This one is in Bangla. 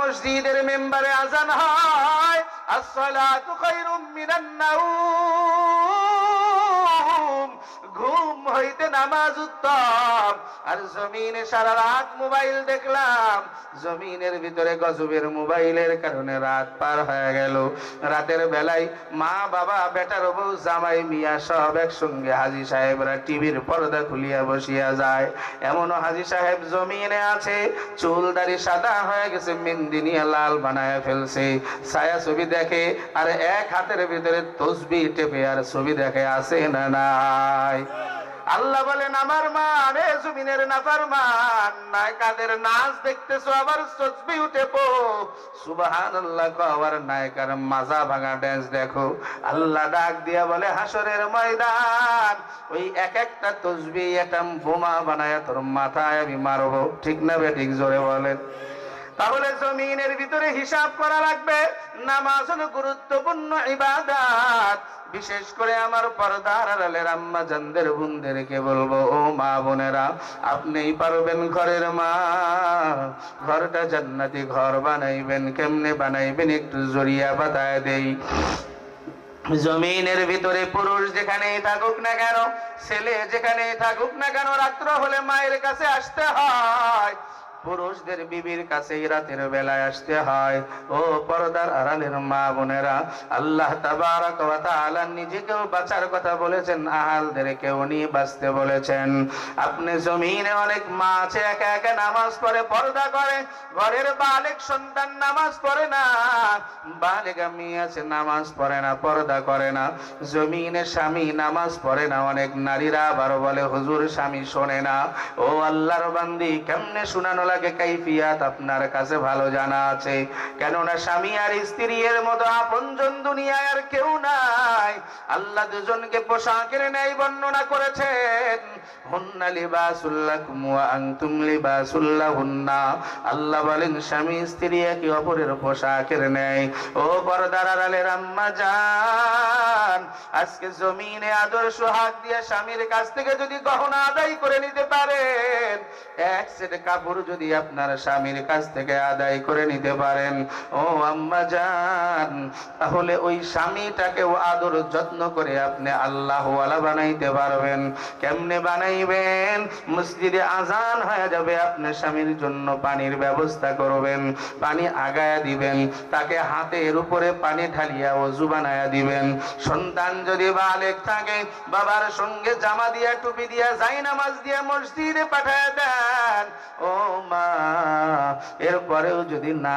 মসজিদের মেম্বারে আজান হয়, আসসালাতু খায়রুম মিনান নাওম, ঘুম হইতে নামাজ উত্তম। আর জমিনে সারা রাত মোবাইল দেখলাম, জমিনের ভিতরে গজবের মোবাইলের কারণে রাত পার হয়ে গেল। রাতের বেলায় মা বাবা বেটার বউ জামাই মিয়া সব একসঙ্গে হাজী সাহেবরা টিভির পর্দা খুলিয়া বসিয়া যায়। এমনও হাজী সাহেব জমিনে আছে, চুল দাড়ি সাদা হয়ে গেছে, মেহেন্দি নিয়ে লাল বানায় ফেলছে, ছায়া ছবি দেখে আর এক হাতের ভিতরে তসবিহ টেপে আর ছবি দেখে, আছে না নাই? আল্লাহ বলেন আমার মা রে জমিনের নাফরমান, নাই কাদের নাচ দেখতেছো আবার তসবিহ টেপো, সুবহানাল্লাহ কওয়ার নায়িকার মাজা ভাঙা ড্যান্স দেখো। আল্লাহ ডাক দিয়া বলে হাসরের ময়দান, ওই এক একটা তসবিহ একটা বোমা বানায়া তোর মাথায় আমি মারবো, ঠিক না বেঠিক? জোরে বলেন। তাহলে জমিনের ভিতরে হিসাব করা লাগবে। নামাজ হলো গুরুত্বপূর্ণ ইবাদত। বিশেষ করে আমার পর্দার আড়ালের আম্মা জানদের বোনদেরকে বলবো, ও মা বোনেরা, আপনিই পারবেন ঘরের মা, ঘরটা জান্নাতি ঘর বানাইবেন। কেমনে বানাইবেন একটু জরিয়া বাতায় দেই। জমিনের ভিতরে পুরুষ যেখানেই থাকুক না কেন, ছেলে যেখানেই থাকুক না কেন, রাত্র হলে মায়ের কাছে আসতে হয়, পুরুষদের বিবির কাছে রাতের বেলায় আসতে হয়। ও পর্দার আড়ালের মা বোনেরা, আল্লাহ তাবারক ওয়া তাআলা নিজেকেও বাঁচার কথা বলেছেন, আহালদেরকেও নিয়ে বাঁচতে বলেছেন। আপনি জমিনে অনেক মা আছে একা একা নামাজ পড়ে, পর্দা করে, ঘরের বালেক সন্তান নামাজ পড়ে না, বালেগা মেয়ে আছে নামাজ পড়ে না, পর্দা করে না। জমিনে স্বামী নামাজ পড়ে না, অনেক নারীরা আবার বলে হুজুর স্বামী শোনে না। ও আল্লাহর বান্দি, কেমনে শোনানো লাগে কাইফিয়াত আপনার কাছে ভালো জানা আছে। কেননা স্বামী আর স্ত্রী এর মতো আপনজন দুনিয়ায় আর কেউ নাই। আল্লাহ দুজনকে পোশাকের ন্যায় বর্ণনা করেছেন, হুন্না লিবাসুল লাকুম ওয়া আনতুম লিবাসুল লাহুন্না। আল্লাহ বলেন স্বামী স্ত্রী একে অপরের পোশাকের ন্যায়। ও পর্দার আড়ালের আম্মা জান, আজকে জমিনে আদর সোহাগ দিয়ে স্বামীর কাছ থেকে যদি গহনা আদায় করে নিতে পারেন, এক সেট কাপড় যদি আপনার স্বামীর কাছ থেকে আদায় করে নিতে পারেন, ও আম্মা জান, তাহলে ওই স্বামীটাকেও আদর যত্ন করে আপনি আল্লাহ ওয়ালা বানাইতে পারবেন। কেমনে বানাইবেন? মসজিদে আজান হয়ে যাবে, আপনি স্বামীর জন্য পানির ব্যবস্থা করবেন, পানি আগায়া দিবেন, তাকে হাতের উপরে পানি ঢালিয়া ওযু বানায়া দিবেন। সন্তান যদি বালেগ থাকে, বাবার সঙ্গে জামা দিয়া টুপি দিয়া জায়নামাজ দিয়া মসজিদে পাঠায় দেন। ও মা, এরপরেও যদি না